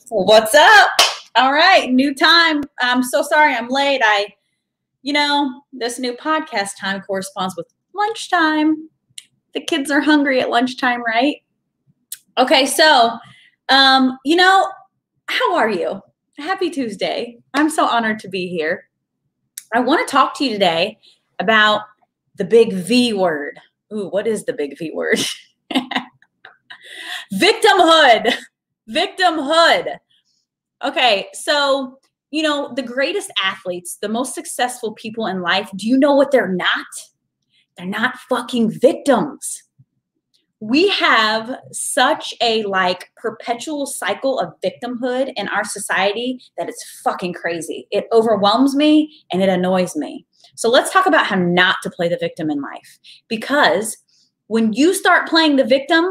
What's up? All right, new time. I'm so sorry I'm late. This new podcast time corresponds with lunchtime. The kids are hungry at lunchtime, right? Okay, so, how are you? Happy Tuesday. I'm so honored to be here. I want to talk to you today about the big V word. Ooh, what is the big V word? Victimhood. Victimhood. Okay, so, the greatest athletes, the most successful people in life, do you know what they're not? They're not fucking victims. We have such a perpetual cycle of victimhood in our society that it's fucking crazy. It overwhelms me and it annoys me. So let's talk about how not to play the victim in life. Because when you start playing the victim,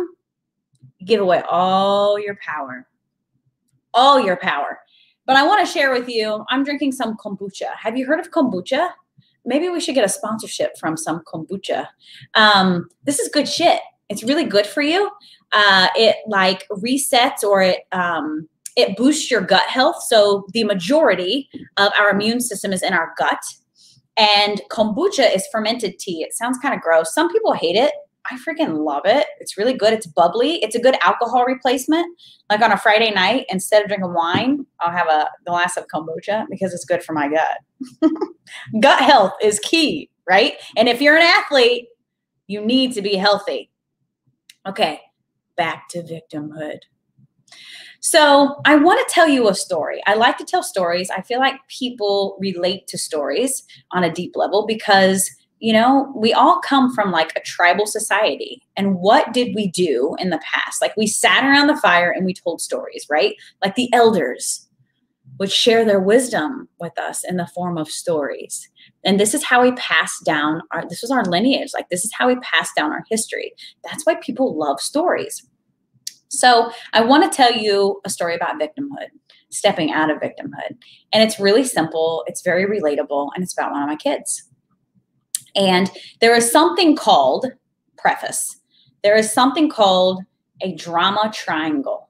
you give away all your power. All your power. But I want to share with you, I'm drinking some kombucha. Have you heard of kombucha? Maybe we should get a sponsorship from some kombucha. This is good shit. It's really good for you. It resets or it boosts your gut health. So the majority of our immune system is in our gut. And kombucha is fermented tea. It sounds kind of gross. Some people hate it. I freaking love it. It's really good. It's bubbly. It's a good alcohol replacement. Like on a Friday night, instead of drinking wine, I'll have a glass of kombucha because it's good for my gut. Gut health is key, right? And if you're an athlete, you need to be healthy. Okay, back to victimhood. So I want to tell you a story. I like to tell stories. I feel like people relate to stories on a deep level because we all come from a tribal society. And what did we do in the past? We sat around the fire and we told stories, right? The elders would share their wisdom with us in the form of stories. And this is how we pass down this was our lineage. This is how we pass down our history. That's why people love stories. So I want to tell you a story about victimhood, stepping out of victimhood. And it's really simple. It's very relatable. And it's about one of my kids. And there is something called, preface, there is something called a drama triangle.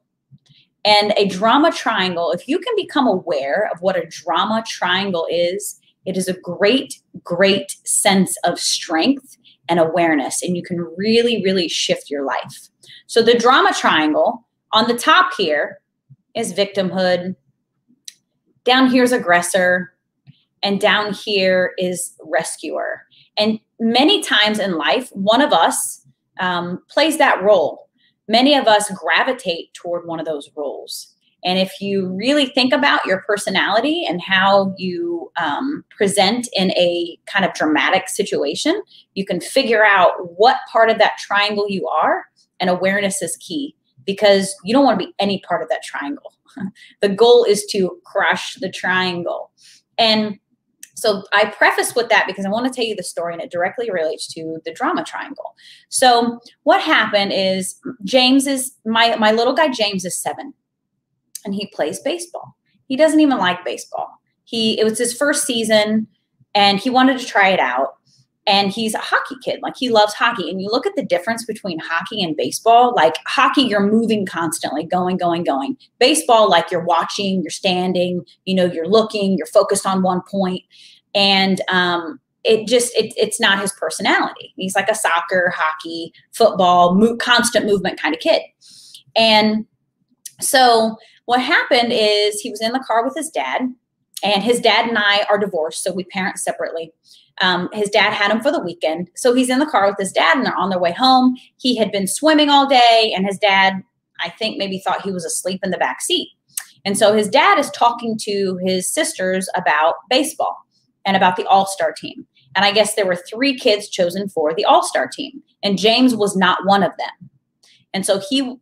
And a drama triangle, if you can become aware of what a drama triangle is, it is a great, great sense of strength and awareness. And you can really, really shift your life. So the drama triangle, on the top here is victimhood. Down here is aggressor. And down here is rescuer. And many times in life, one of us plays that role. Many of us gravitate toward one of those roles. And if you really think about your personality and how you present in a kind of dramatic situation, you can figure out what part of that triangle you are. And awareness is key because you don't want to be any part of that triangle. The goal is to crush the triangle. And so I preface with that because I want to tell you the story and it directly relates to the drama triangle. So what happened is my little guy James is 7 and he plays baseball. He doesn't even like baseball. It was his first season and he wanted to try it out. And he's a hockey kid. He loves hockey. And you look at the difference between hockey and baseball. Hockey, you're moving constantly, going. Baseball, you're watching, you're standing, you're looking, you're focused on one point. And it's not his personality. He's like a soccer, hockey, football, constant movement kind of kid. And so what happened is he was in the car with his dad. And his dad and I are divorced, so we parent separately. His dad had him for the weekend. So he's in the car with his dad and they're on their way home. He had been swimming all day and his dad, I think, maybe thought he was asleep in the back seat. And so his dad is talking to his sisters about baseball and about the all-star team. And I guess there were 3 kids chosen for the all-star team. And James was not one of them. And so he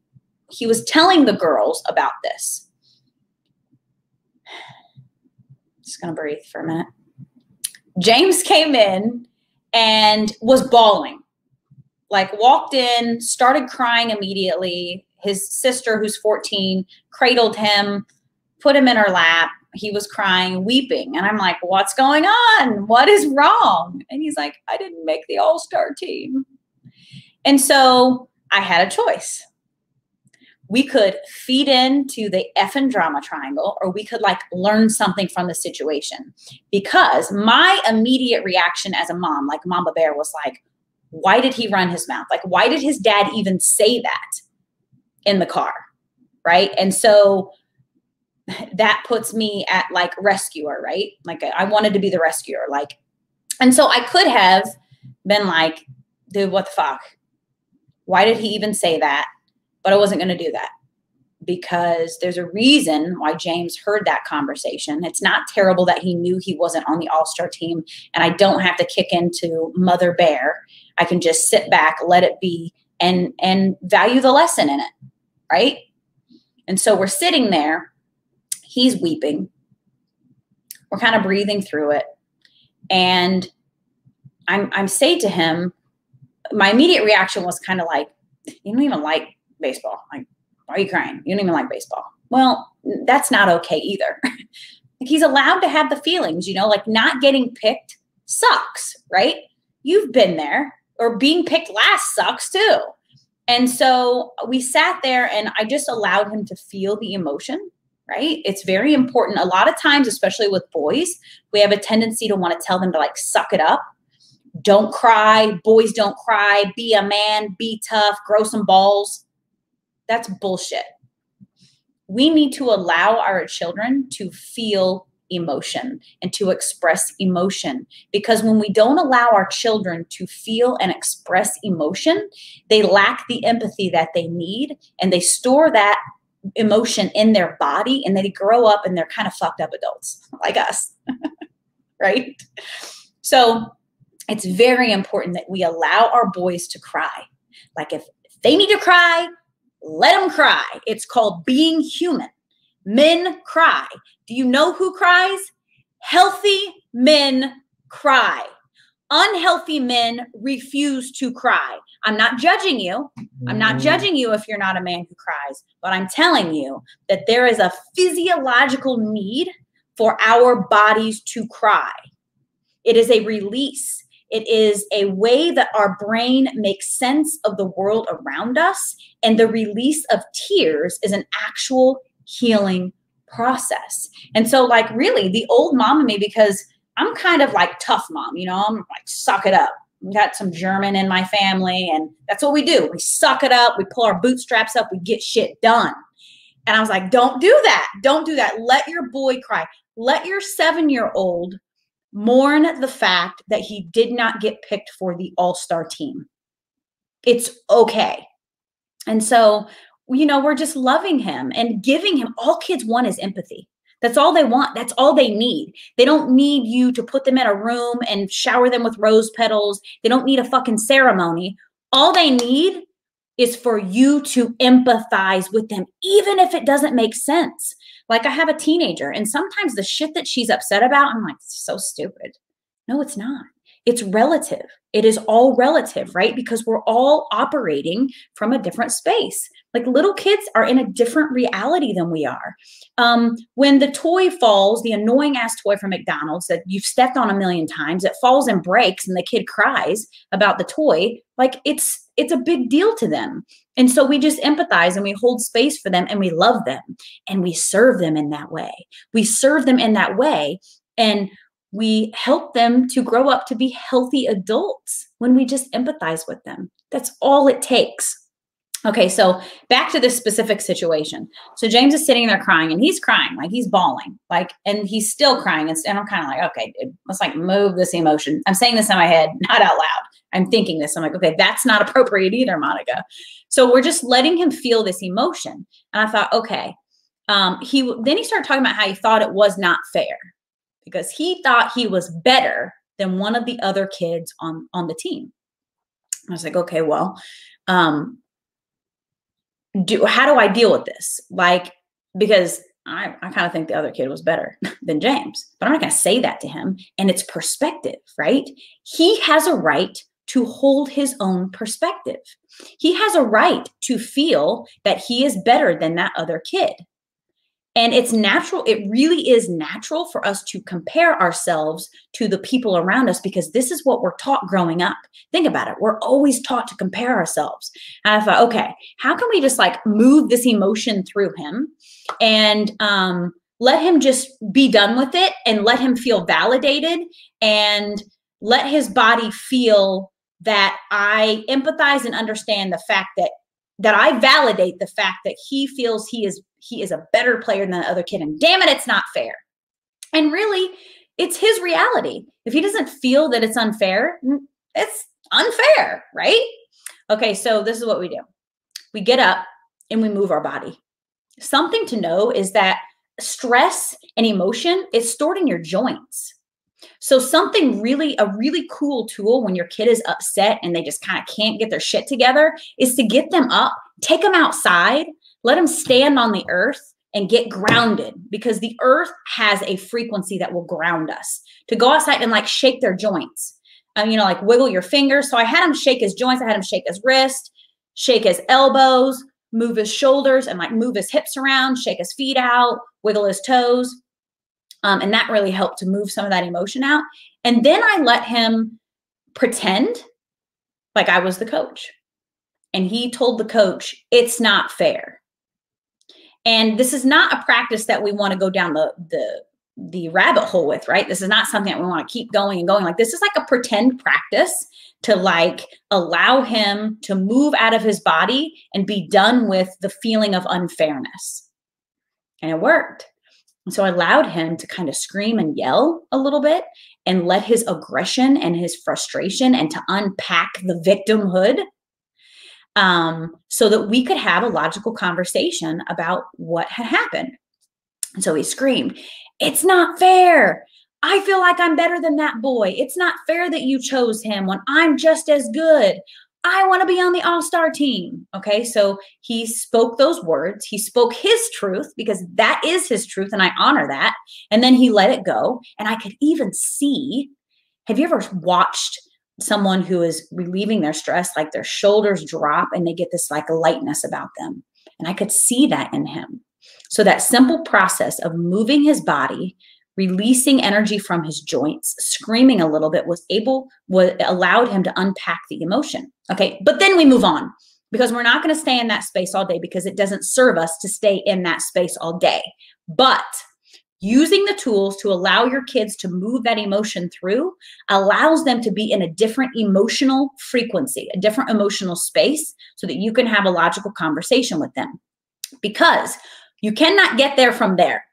he was telling the girls about this. Just going to breathe for a minute. James came in and was bawling, like walked in, started crying immediately. His sister, who's 14, cradled him, put him in her lap. He was crying, weeping. And I'm like, what's going on? What is wrong? And he's like, I didn't make the all-star team. And so I had a choice. We could feed into the effing drama triangle, or we could like learn something from the situation. Because my immediate reaction as a mom, like Mama Bear, was like, why did he run his mouth? Like, why did his dad even say that in the car? Right. And so that puts me at like rescuer, right? Like I wanted to be the rescuer. Like, and so I could have been like, dude, what the fuck? Why did he even say that? But I wasn't going to do that, because there's a reason why James heard that conversation. It's not terrible that he knew he wasn't on the all-star team, and I don't have to kick into Mother Bear. I can just sit back, let it be, and value the lesson in it, right? And so we're sitting there. He's weeping. We're kind of breathing through it. And I'm saying to him, my immediate reaction was kind of like, you don't even like baseball. Like, why are you crying? You don't even like baseball. Well, that's not okay either. Like, he's allowed to have the feelings, you know, like not getting picked sucks, right? You've been there, or being picked last sucks too. And so we sat there and I just allowed him to feel the emotion, right? It's very important. A lot of times, especially with boys, we have a tendency to want to tell them to like suck it up. Don't cry. Boys don't cry. Be a man. Be tough. Grow some balls. That's bullshit. We need to allow our children to feel emotion and to express emotion, because when we don't allow our children to feel and express emotion, they lack the empathy that they need, and they store that emotion in their body, and they grow up and they're kind of fucked up adults like us, right? So it's very important that we allow our boys to cry. Like if they need to cry, let them cry. It's called being human. Men cry. Do you know who cries? Healthy men cry. Unhealthy men refuse to cry. I'm not judging you. I'm not judging you if you're not a man who cries, but I'm telling you that there is a physiological need for our bodies to cry. It is a release. It is a way that our brain makes sense of the world around us, and the release of tears is an actual healing process. And so like really the old mom in me, because I'm kind of like tough mom, you know, I'm like, suck it up. We got some German in my family, and that's what we do. We suck it up. We pull our bootstraps up. We get shit done. And I was like, don't do that. Don't do that. Let your boy cry. Let your 7-year-old mourn the fact that he did not get picked for the all-star team. It's okay. And so, you know, we're just loving him and giving him, all kids want is empathy. That's all they want. That's all they need. They don't need you to put them in a room and shower them with rose petals. They don't need a fucking ceremony. All they need is for you to empathize with them, even if it doesn't make sense. Like I have a teenager, and sometimes the shit that she's upset about, I'm like, so stupid. No, it's not. It's relative. It is all relative, right? Because we're all operating from a different space. Like little kids are in a different reality than we are. When the toy falls, the annoying ass toy from McDonald's that you've stepped on a million times, it falls and breaks and the kid cries about the toy, like it's a big deal to them. And so we just empathize and we hold space for them and we love them and we serve them in that way. We serve them in that way and we help them to grow up to be healthy adults when we just empathize with them. That's all it takes. Okay, so back to this specific situation. So James is sitting there crying, and he's crying, like he's bawling, like, and he's still crying. And I'm kind of like, okay, dude, let's like move this emotion. I'm saying this in my head, not out loud. I'm thinking this. I'm like, okay, that's not appropriate either, Monica. So we're just letting him feel this emotion. And I thought, okay. Then he started talking about how he thought it was not fair because he thought he was better than one of the other kids on the team. I was like, okay, well, how do I deal with this? Like, because I kind of think the other kid was better than James, but I'm not going to say that to him. And it's perspective, right? He has a right to hold his own perspective. He has a right to feel that he is better than that other kid. And it's natural. It really is natural for us to compare ourselves to the people around us, because this is what we're taught growing up. Think about it. We're always taught to compare ourselves. And I thought, okay, how can we just like move this emotion through him and let him just be done with it and let him feel validated and let his body feel that I empathize and understand the fact that I validate the fact that he feels he is a better player than the other kid. And damn it, it's not fair. And really, it's his reality. If he doesn't feel that it's unfair, it's unfair, right? Okay, so this is what we do. We get up and we move our body. Something to know is that stress and emotion is stored in your joints. So a really cool tool when your kid is upset and they just kind of can't get their shit together is to get them up, take them outside, let them stand on the earth and get grounded, because the earth has a frequency that will ground us. To go outside and like shake their joints, like wiggle your fingers. So I had him shake his joints. I had him shake his wrist, shake his elbows, move his shoulders and like move his hips around, shake his feet out, wiggle his toes. And that really helped to move some of that emotion out. And then I let him pretend like I was the coach. And he told the coach, it's not fair. And this is not a practice that we want to go down the rabbit hole with, right? This is not something that we want to keep going and going. Like, this is like a pretend practice to like allow him to move out of his body and be done with the feeling of unfairness. And it worked. And so I allowed him to kind of scream and yell a little bit and let his aggression and his frustration and to unpack the victimhood, so that we could have a logical conversation about what had happened. And so he screamed, it's not fair. I feel like I'm better than that boy. It's not fair that you chose him when I'm just as good. I want to be on the all-star team. Okay, so he spoke those words. He spoke his truth, because that is his truth, and I honor that. And then he let it go. And I could even see, have you ever watched someone who is relieving their stress, like their shoulders drop and they get this like lightness about them? And I could see that in him. So that simple process of moving his body, releasing energy from his joints, screaming a little bit, allowed him to unpack the emotion. Okay, but then we move on, because we're not going to stay in that space all day, because it doesn't serve us to stay in that space all day. But using the tools to allow your kids to move that emotion through allows them to be in a different emotional frequency, a different emotional space, so that you can have a logical conversation with them. Because you cannot get there from there.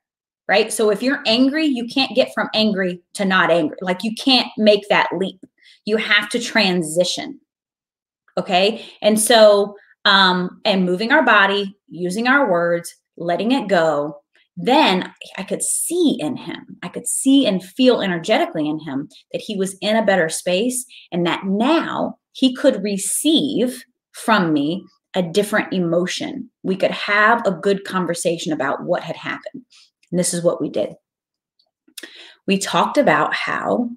Right? So if you're angry, you can't get from angry to not angry. Like, you can't make that leap. You have to transition. Okay. And so, and moving our body, using our words, letting it go, then I could see in him, I could see and feel energetically in him that he was in a better space, and that now he could receive from me a different emotion. We could have a good conversation about what had happened. And this is what we did. We talked about how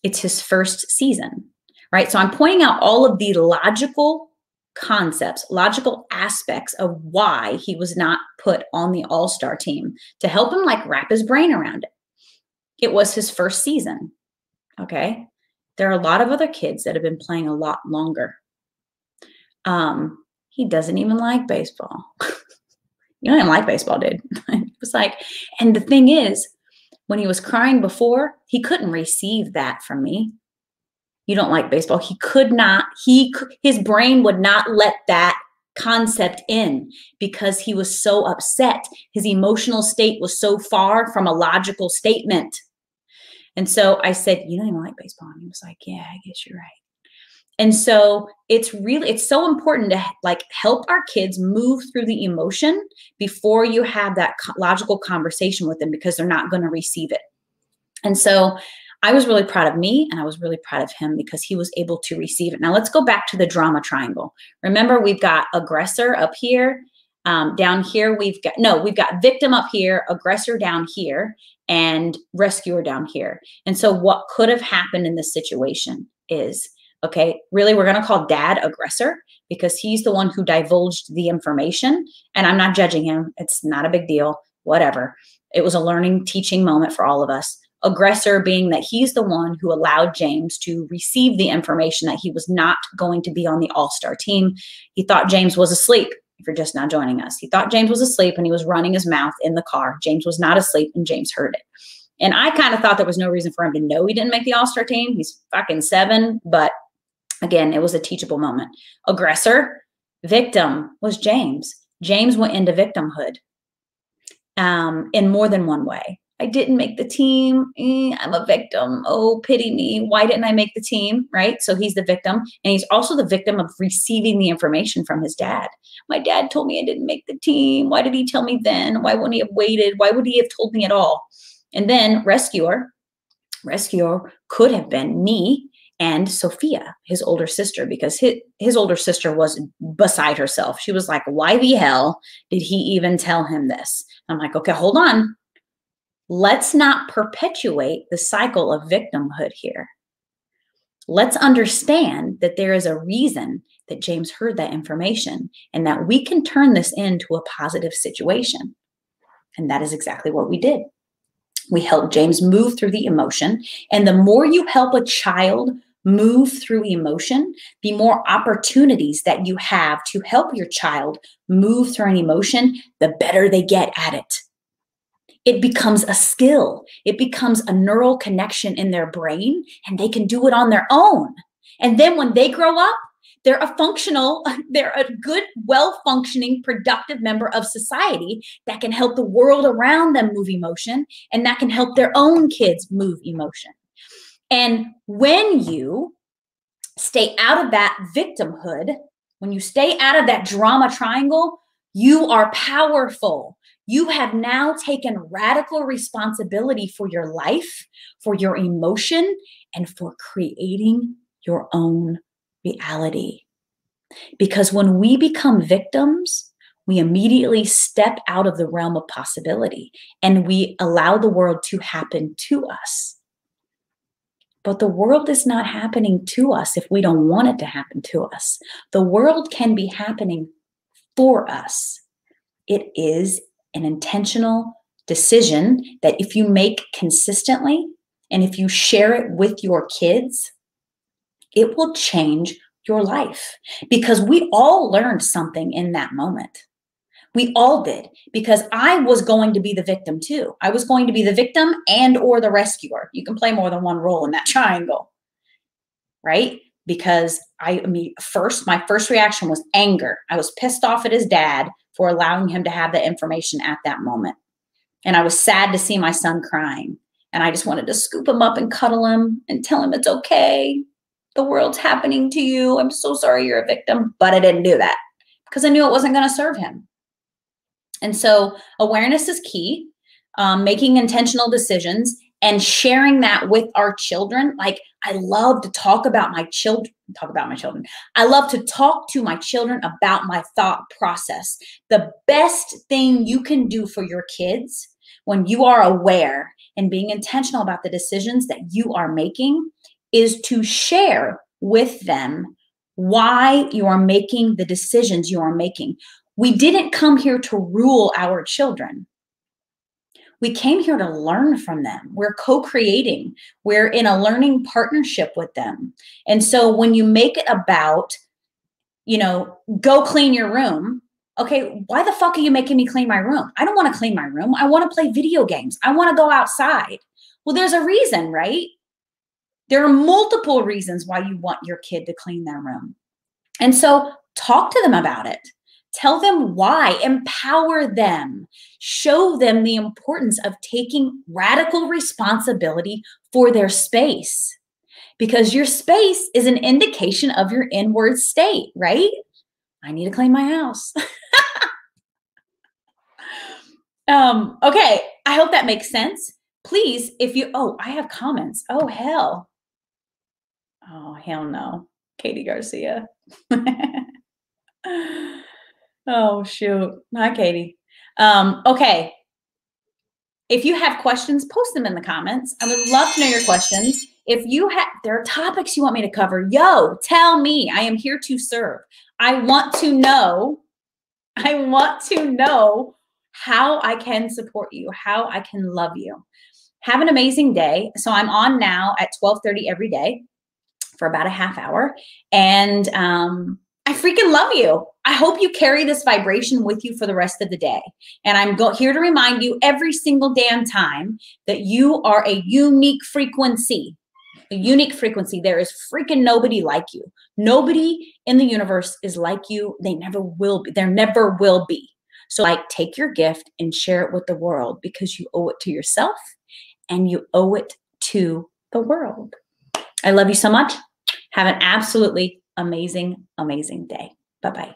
it's his first season, right? So I'm pointing out all of the logical concepts, logical aspects of why he was not put on the all-star team, to help him like wrap his brain around it. It was his first season, okay? There are a lot of other kids that have been playing a lot longer. He doesn't even like baseball. You don't even like baseball, dude. It was like, and the thing is, when he was crying before, he couldn't receive that from me. You don't like baseball. He could not, his brain would not let that concept in, because he was so upset. His emotional state was so far from a logical statement. And so I said, you don't even like baseball. And he was like, yeah, I guess you're right. And so it's so important to like help our kids move through the emotion before you have that logical conversation with them, because they're not going to receive it. And so I was really proud of me, and I was really proud of him, because he was able to receive it. Now let's go back to the drama triangle. Remember, we've got aggressor up here, Down here, we've got victim up here, aggressor down here, and rescuer down here. And so what could have happened in this situation is, okay, really, we're going to call dad aggressor because he's the one who divulged the information. And I'm not judging him. It's not a big deal, whatever. It was a learning, teaching moment for all of us. Aggressor being that he's the one who allowed James to receive the information that he was not going to be on the all-star team. He thought James was asleep. If you're just now joining us, he thought James was asleep and he was running his mouth in the car. James was not asleep and James heard it. And I kind of thought there was no reason for him to know he didn't make the all-star team. He's fucking 7, but again, it was a teachable moment. Aggressor, victim was James. James went into victimhood in more than one way. I didn't make the team. I'm a victim. Oh, pity me. Why didn't I make the team? Right? So he's the victim. And he's also the victim of receiving the information from his dad. My dad told me I didn't make the team. Why did he tell me then? Why wouldn't he have waited? Why would he have told me at all? And then rescuer could have been me and Sophia, his older sister, because his older sister was beside herself. She was like, why the hell did he even tell him this? I'm like, okay, hold on. Let's not perpetuate the cycle of victimhood here. Let's understand that there is a reason that James heard that information and that we can turn this into a positive situation. And that is exactly what we did. We helped James move through the emotion. And the more you help a child move through emotion, the more opportunities that you have to help your child move through an emotion, the better they get at it. It becomes a skill. It becomes a neural connection in their brain, and they can do it on their own. And then when they grow up, they're a good, well-functioning, productive member of society that can help the world around them move emotion, and that can help their own kids move emotion. And when you stay out of that victimhood, when you stay out of that drama triangle, you are powerful. You have now taken radical responsibility for your life, for your emotion, and for creating your own reality. Because when we become victims, we immediately step out of the realm of possibility and we allow the world to happen to us. But the world is not happening to us if we don't want it to happen to us. The world can be happening for us. It is an intentional decision that if you make consistently and if you share it with your kids, it will change your life. Because we all learned something in that moment. We all did, because I was going to be the victim too. I was going to be the victim and or the rescuer. You can play more than one role in that triangle, right? Because my first reaction was anger. I was pissed off at his dad for allowing him to have the information at that moment. And I was sad to see my son crying. And I just wanted to scoop him up and cuddle him and tell him it's okay. The world's happening to you. I'm so sorry you're a victim. But I didn't do that because I knew it wasn't going to serve him. And so awareness is key, making intentional decisions and sharing that with our children. Like, I love to talk about my children. I love to talk to my children about my thought process. The best thing you can do for your kids when you are aware and being intentional about the decisions that you are making is to share with them why you are making the decisions you are making. We didn't come here to rule our children. We came here to learn from them. We're co-creating. We're in a learning partnership with them. And so when you make it about, go clean your room, okay, why the fuck are you making me clean my room? I don't want to clean my room. I want to play video games. I want to go outside. Well, there's a reason, right? There are multiple reasons why you want your kid to clean their room. And so talk to them about it. Tell them why, empower them, show them the importance of taking radical responsibility for their space, because your space is an indication of your inward state, right? I need to clean my house. Okay, I hope that makes sense. Please, I have comments. Oh, hell no. Katie Garcia. Oh, shoot. Hi, Katie. Okay. If you have questions, post them in the comments. I would love to know your questions. If you have, there are topics you want me to cover, yo, tell me. I am here to serve. I want to know how I can support you, how I can love you. Have an amazing day. So I'm on now at 12:30 every day for about a half hour. And I freaking love you. I hope you carry this vibration with you for the rest of the day. And I'm here to remind you every single damn time that you are a unique frequency. A unique frequency. There is freaking nobody like you. Nobody in the universe is like you. They never will be. There never will be. So like, take your gift and share it with the world, because you owe it to yourself and you owe it to the world. I love you so much. Have an absolutely amazing, amazing day. Bye-bye.